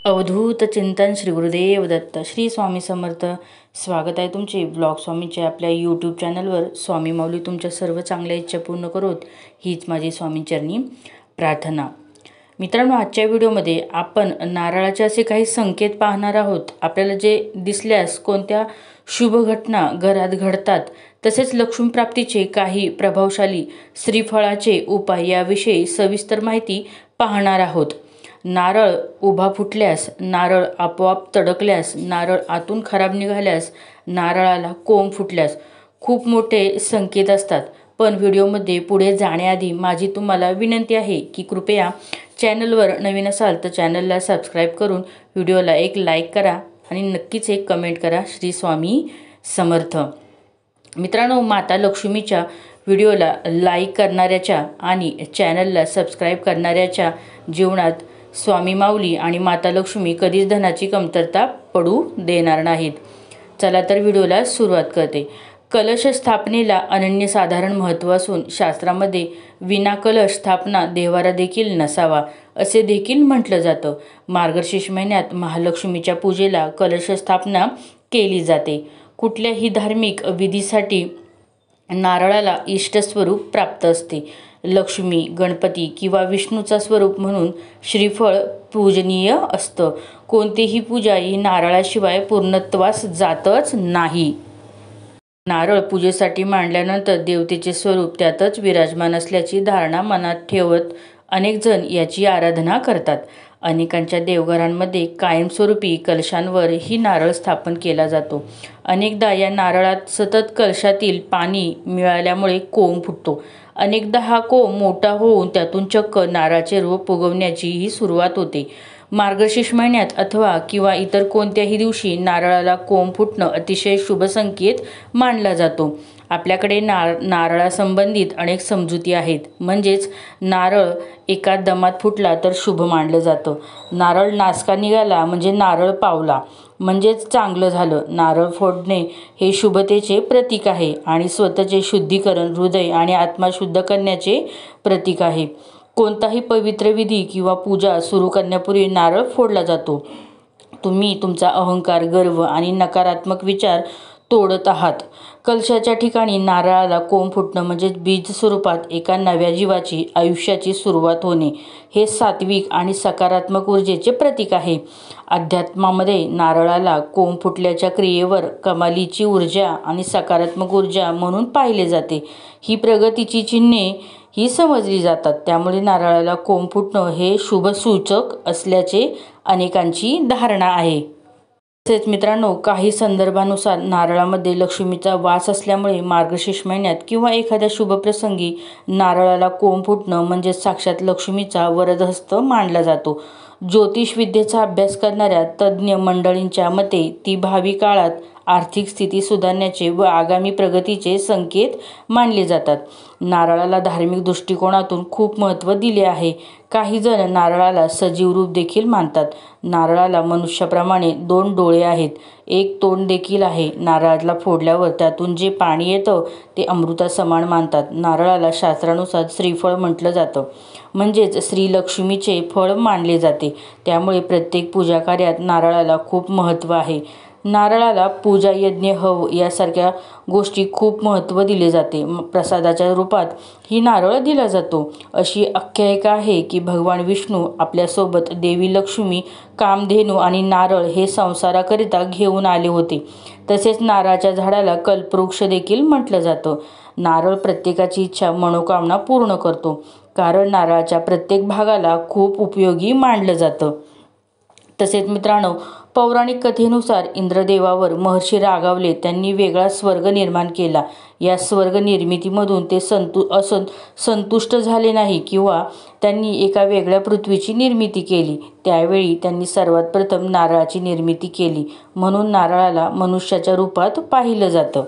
अवधूत चिंतन श्री गुरुदेव दत्त श्री स्वामी समर्थ. स्वागत आहे तुमचे ब्लॉग स्वामीचे आपल्या यूट्यूब चॅनलवर. स्वामी माऊली तुमच्या सर्व चांगल्या इच्छा पूर्ण करोत हीच माझी स्वामींचरणी प्रार्थना. मित्रांनो, आजच्या व्हिडिओमध्ये आपण नारळाचे असे काही संकेत पाहणार आहोत. आपल्याला जे दिसल्यास कोणत्या शुभ घटना घरात घडतात, तसेच लक्ष्मीप्राप्तीचे काही प्रभावशाली श्रीफळाचे उपाय याविषयी सविस्तर माहिती पाहणार आहोत. नारळ उभा फुटल्यास, नारळ आपोआप तडकल्यास, नारळ आतून खराब निघाल्यास, नारळाला कोंब फुटल्यास खूप मोठे संकेत असतात. पण व्हिडिओमध्ये पुढे जाण्याआधी माझी तुम्हाला विनंती आहे की कृपया चॅनलवर नवीन असाल तर चॅनलला सबस्क्राईब करून व्हिडिओला एक लाईक करा आणि नक्कीच एक कमेंट करा. श्री स्वामी समर्थ. मित्रांनो, माता लक्ष्मीच्या व्हिडिओला लाईक करणाऱ्याच्या आणि चॅनलला सबस्क्राईब करणाऱ्याच्या जीवनात स्वामी माऊली आणि माता लक्ष्मी कधीच धनाची कमतरता पडू देणार नाहीत. चला तर व्हिडिओला सुरुवात करते. कलश स्थापनेला अनन्यसाधारण महत्त्व असून शास्त्रामध्ये विना कलश स्थापना देव्हारा देखील नसावा असे देखील म्हटलं जातं. मार्गशीर्ष महिन्यात महालक्ष्मीच्या पूजेला कलश स्थापना केली जाते. कुठल्याही धार्मिक विधीसाठी नारळाला इष्टस्वरूप प्राप्त असते. लक्ष्मी, गणपती किंवा विष्णूचा स्वरूप म्हणून श्रीफळ पूजनीय असतं. कोणतीही पूजा ही नारळाशिवाय पूर्णत्वास जातच नाही. नारळ पूजेसाठी मांडल्यानंतर देवतेचे स्वरूप त्यातच विराजमान असल्याची धारणा मनात ठेवत अनेक जण याची आराधना करतात. अनेकांच्या देवघरांमध्ये कायमस्वरूपी कलशांवर ही नारळ स्थापन केला जातो. अनेकदा या नारळात सतत कलशातील पाणी मिळाल्यामुळे कोंब फुटतो. अनेकदा हा कोंब मोठा होऊन त्यातून चक्क नारळाचे रोप उगवण्याचीही सुरुवात होते. मार्गशीर्ष महिन्यात अथवा किंवा इतर कोणत्याही दिवशी नारळाला कोंब फुटणं अतिशय शुभ संकेत मानला जातो. आपल्याकडे नारळासंबंधित अनेक समजुती आहेत. म्हणजेच नारळ एका दमात फुटला तर शुभ मानलं जातं. नारळ नासका निघाला म्हणजे नारळ पावला म्हणजेच चांगलं झालं. नारळ फोडणे हे शुभतेचे प्रतीक आहे आणि स्वतःचे शुद्धीकरण, हृदय आणि आत्मा शुद्ध करण्याचे प्रतीक आहे. कोणताही पवित्र विधी किंवा पूजा सुरू करण्यापूर्वी नारळ फोडला जातो. तुम्ही तुमचा अहंकार, गर्व आणि नकारात्मक विचार तोडत आहात. कलशाच्या ठिकाणी नारळाला कोंब फुटणं म्हणजे बीज स्वरूपात एका नव्या जीवाची, आयुष्याची सुरुवात होणे. हे सात्विक आणि सकारात्मक ऊर्जेचे प्रतीक आहे. अध्यात्मामध्ये नारळाला कोंब फुटल्याच्या क्रियेवर कमालीची ऊर्जा आणि सकारात्मक ऊर्जा म्हणून पाहिले जाते. ही प्रगतीची चिन्हे ही समजली जातात. त्यामुळे नारळाला कोंब फुटणं हे शुभसूचक असल्याचे अनेकांची धारणा आहे. तसेच मित्रांनो, काही संदर्भानुसार नारळामध्ये लक्ष्मीचा वास असल्यामुळे मार्गशीर्ष महिन्यात किंवा एखाद्या शुभप्रसंगी नारळाला कोंब फुटणं म्हणजे साक्षात लक्ष्मीचा वरदहस्त मानला जातो. ज्योतिषविद्येचा अभ्यास करणाऱ्या तज्ज्ञ मंडळींच्या मते ती भावी काळात आर्थिक स्थिती सुधारण्याचे व आगामी प्रगतीचे संकेत मानले जातात. नारळाला धार्मिक दृष्टिकोनातून खूप महत्त्व दिले आहे. काही जण नारळाला सजीव रूप देखील मानतात. नारळाला मनुष्याप्रमाणे 2 डोळे आहेत, एक तोंड देखील आहे. नारळाला फोडल्यावर त्यातून जे पाणी येतं ते अमृतासमान मानतात. नारळाला शास्त्रानुसार श्रीफळ म्हटलं जातं, म्हणजेच श्रीलक्ष्मीचे फळ मानले जाते. त्यामुळे प्रत्येक पूजा कार्यात नारळाला खूप महत्त्व आहे. नारळाला पूजा, यज्ञ, हव यासारख्या गोष्टी खूप महत्त्व दिले जाते. प्रसादाच्या रूपात ही नारळ दिला जातो. अशी आख्यायिका आहे की भगवान विष्णू आपल्यासोबत देवी लक्ष्मी, कामधेनू आणि नारळ हे संसाराकरिता घेऊन आले होते. तसेच नारळाच्या झाडाला कल्पवृक्ष देखील म्हटलं जातं. नारळ प्रत्येकाची इच्छा, मनोकामना पूर्ण करतो. कारण नारळाच्या प्रत्येक भागाला खूप उपयोगी मानलं जातं. तसेच मित्रांनो, पौराणिक कथेनुसार इंद्रदेवावर महर्षी रागावले. त्यांनी वेगळा स्वर्ग निर्माण केला. या स्वर्ग निर्मितीमधून ते संतुष्ट झाले नाही किंवा त्यांनी एका वेगळ्या पृथ्वीची निर्मिती केली. त्यावेळी त्यांनी सर्वात प्रथम नारळाची निर्मिती केली. म्हणून नारळाला मनुष्याच्या रूपात पाहिलं जातं.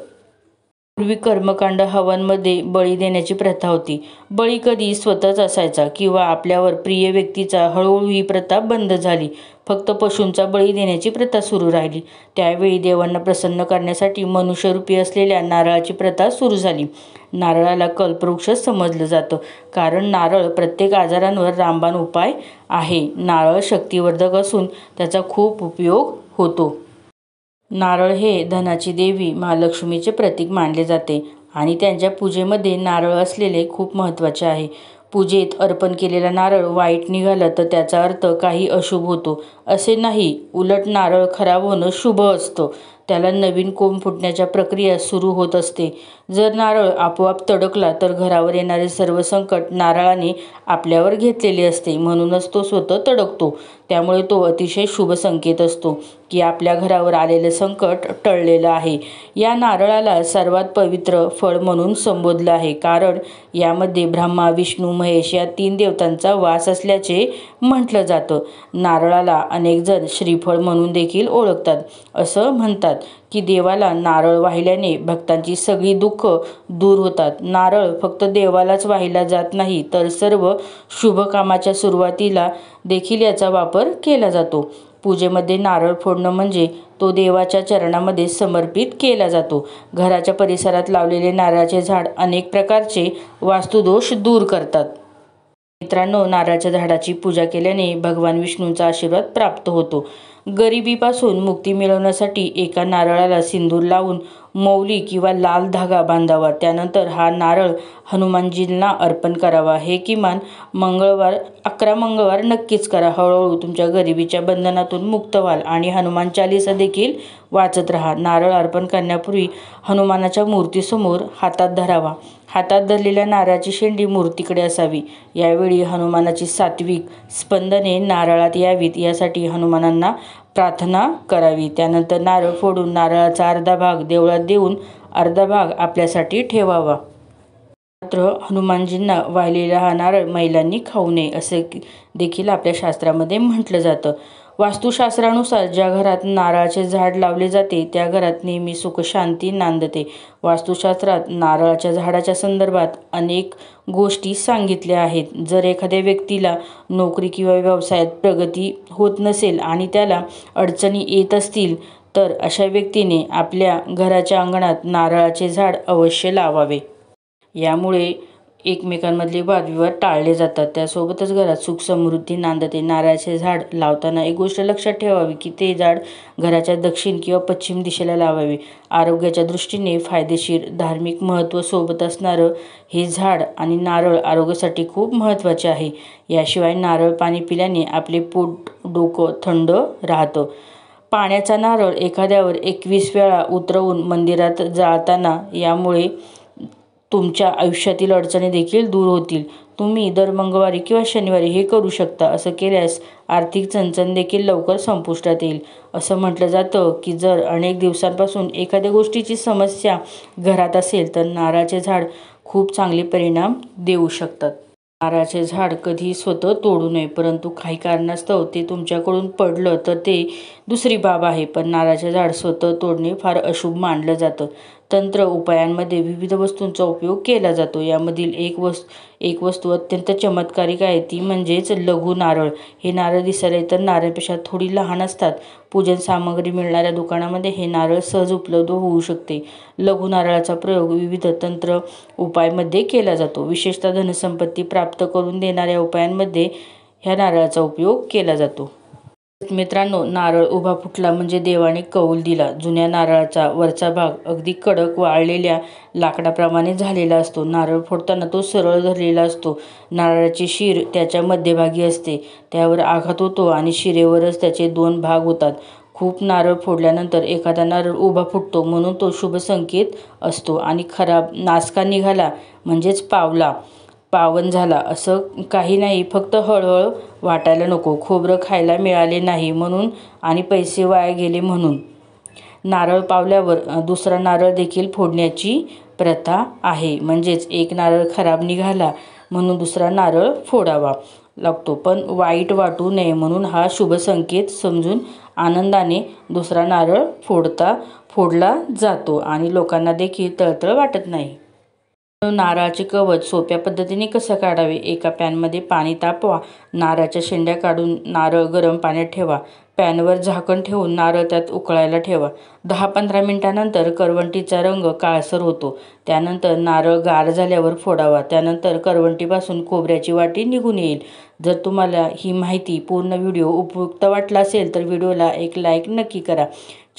पूर्वी कर्मकांड हवनमध्ये बळी देण्याची प्रथा होती. बळी कधी स्वतःच असायचा किंवा आपल्यावर प्रिय व्यक्तीचा. हळूहळू ही प्रथा बंद झाली. फक्त पशूंचा बळी देण्याची प्रथा सुरू राहिली. त्यावेळी देवांना प्रसन्न करण्यासाठी मनुष्यरूपी असलेल्या नारळाची प्रथा सुरू झाली. नारळाला कल्पवृक्ष समजलं जातं कारण नारळ प्रत्येक आजारांवर रामबाण उपाय आहे. नारळ शक्तिवर्धक असून त्याचा खूप उपयोग होतो. नारळ हे धनाची देवी महालक्ष्मीचे प्रतीक मानले जाते आणि त्यांच्या पूजेमध्ये नारळ असलेले खूप महत्त्वाचे आहे. पूजेत अर्पण केलेला नारळ वाईट निघाला तर त्याचा अर्थ काही अशुभ होतो असे नाही. उलट नारळ खराब होणं शुभ असतं. त्याला नवीन कोंब फुटण्याच्या प्रक्रिया सुरू होत असते. जर नारळ आपोआप तडकला तर घरावर येणारे सर्व संकट नारळाने आपल्यावर घेतलेले असते. म्हणूनच तो स्वतः तडकतो. त्यामुळे तो अतिशय शुभ संकेत असतो की आपल्या घरावर आलेलं संकट टळलेलं आहे. या नारळाला सर्वात पवित्र फळ म्हणून संबोधलं आहे कारण यामध्ये ब्रह्मा, विष्णू, महेश या 3 देवतांचा वास असल्याचे म्हटलं जातं. नारळाला अनेक जण श्रीफळ म्हणून देखील ओळखतात. असं म्हणतात की देवाला नारळ वाहिल्याने भक्तांची सगळी दुःख दूर होतात. नारळ फक्त देवालाच वाहिला जात नाही तर सर्व शुभ कामाच्या सुरुवातीला देखील याचा वापर केला जातो. पूजेमध्ये नारळ फोडणं म्हणजे तो देवाच्या चरणामध्ये समर्पित केला जातो. घराच्या परिसरात लावलेले नारळाचे झाड अनेक प्रकारचे वास्तुदोष दूर करतात. मित्रांनो, नारळाच्या झाडाची पूजा केल्याने भगवान विष्णूंचा आशीर्वाद प्राप्त होतो. गरिबीपासून मुक्ती मिळवण्यासाठी एका नारळाला सिंदूर लावून मौली किंवा लाल धागा बांधावा. त्यानंतर हा नारळ हनुमानजींना अर्पण करावा. हे किमान 11 मंगळवार नक्कीच करा. हळूहळू तुमच्या गरिबीच्या बंधनातून मुक्त व्हाल आणि हनुमान चालीसा देखील वाचत राहा. नारळ अर्पण करण्यापूर्वी हनुमानाच्या मूर्तीसमोर हातात धरावा. हातात धरलेल्या नारळाची शेंडी मूर्तीकडे असावी. यावेळी हनुमानाची सात्विक स्पंदने नारळात यावीत यासाठी हनुमानांना प्रार्थना करावी. त्यानंतर नारळ फोडून नारळाचा अर्धा भाग देवळात देऊन अर्धा भाग आपल्यासाठी ठेवावा. मात्र हनुमानजींना वाहिलेला हा नारळ महिलांनी खाऊ नये असे देखील आपल्या शास्त्रामध्ये म्हटलं जातं. वास्तुशास्त्रानुसार ज्या घरात नारळाचे झाड लावले जाते त्या घरात नेहमी सुख शांती नांदते. वास्तुशास्त्रात नारळाच्या झाडाच्या संदर्भात अनेक गोष्टी सांगितल्या आहेत. जर एखाद्या व्यक्तीला नोकरी किंवा व्यवसायात प्रगती होत नसेल आणि त्याला अडचणी येत असतील तर अशा व्यक्तीने आपल्या घराच्या अंगणात नारळाचे झाड अवश्य लावावे. यामुळे एकमेकांमधले वादविवाद टाळले जातात. त्यासोबतच घरात सुख समृद्धी नांदते. नारळाचे झाड लावताना एक गोष्ट लक्षात ठेवावी की ते झाड घराच्या दक्षिण किंवा पश्चिम दिशेला लावावे. आरोग्याच्या दृष्टीने फायदेशीर, धार्मिक महत्त्व सोबत असणारं हे झाड आणि नारळ आरोग्यासाठी खूप महत्त्वाचे आहे. याशिवाय नारळ पाणी पिल्याने आपले पोट, डोकं थंड राहतं. पाण्याचा नारळ एखाद्यावर 21 वेळा उतरवून मंदिरात जाळताना यामुळे तुमच्या आयुष्यातील अडचणी देखील दूर होतील. तुम्ही दर मंगळवारी किंवा शनिवारी हे करू शकता. असं केल्यास आर्थिक चणचण देखील लवकर संपुष्टात येईल. असं म्हटलं जातं की जर अनेक दिवसांपासून एखाद्या गोष्टीची समस्या घरात असेल तर नारळाचे झाड खूप चांगले परिणाम देऊ शकतात. नारळाचे झाड कधी स्वतः तोडू नये, परंतु काही कारणास्तव ते तुमच्याकडून पडलं तर ते दुसरी बाब आहे. पण नारळाचे झाड स्वतः तोडणे फार अशुभ मानलं जातं. तंत्र उपायांमध्ये विविध वस्तूंचा उपयोग केला जातो. यामधील एक वस्तू अत्यंत चमत्कारिक आहे ती म्हणजेच लघु नारळ. हे नारळ दिसायला इतर नारळापेक्षा थोडी लहान असतात. पूजन सामग्री मिळणाऱ्या दुकानामध्ये हे नारळ सहज उपलब्ध होऊ शकते. लघु नारळाचा प्रयोग विविध तंत्र उपायांमध्ये केला जातो. विशेषतः धनसंपत्ती प्राप्त करून देणाऱ्या उपायांमध्ये ह्या नारळाचा उपयोग केला जातो. मित्रांनो, नारळ उभा फुटला म्हणजे देवाने कौल दिला. जुन्या नारळाचा वरचा भाग अगदी कडक वाळलेल्या लाकडाप्रमाणे झालेला असतो. नारळ फोडताना तो सरळ धरलेला असतो. नारळाची शीर त्याच्या मध्यभागी असते. त्यावर आघात होतो आणि शिरेवरच त्याचे 2 भाग होतात. खूप नारळ फोडल्यानंतर एखादा नारळ उभा फुटतो म्हणून तो शुभ संकेत असतो आणि खराब, नासका निघाला म्हणजेच पावन झाला असं काही नाही. फक्त हळहळ वाटायला नको, खोबरं खायला मिळाले नाही म्हणून आणि पैसे वाया गेले म्हणून. नारळ पावल्यावर दुसरा नारळ देखील फोडण्याची प्रथा आहे. म्हणजेच एक नारळ खराब निघाला म्हणून दुसरा नारळ फोडावा. लागतो, पण वाईट वाटू नये म्हणून हा शुभ संकेत समजून आनंदाने दुसरा नारळ फोडला जातो आणि लोकांना देखील तळतळ वाटत नाही. नारळाचे कवच सोप्या पद्धतीने कसं काढावे? एका पॅनमध्ये पाणी तापवा. नारळाच्या शेंड्या काढून नारळ गरम पाण्यात ठेवा. पॅनवर झाकण ठेवून नारळ त्यात उकळायला ठेवा. 10-15 मिनिटांनंतर करवंटीचा रंग काळसर होतो. त्यानंतर नारळ गार झाल्यावर फोडावा. त्यानंतर करवंटीपासून खोबऱ्याची वाटी निघून येईल. जर तुम्हाला ही माहिती पूर्ण व्हिडिओ उपयुक्त वाटला असेल तर व्हिडिओला एक लाईक नक्की करा.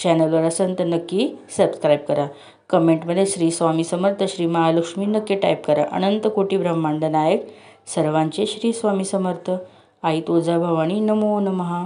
चॅनलवर असेल तर नक्की सबस्क्राईब करा. कमेंटमध्ये श्री स्वामी समर्थ, श्री महालक्ष्मी नक्की टाईप करा. अनंत कोटी ब्रह्मांड नायक सर्वांचे श्री स्वामी समर्थ. आई तुळजाभवानी नमो नमः.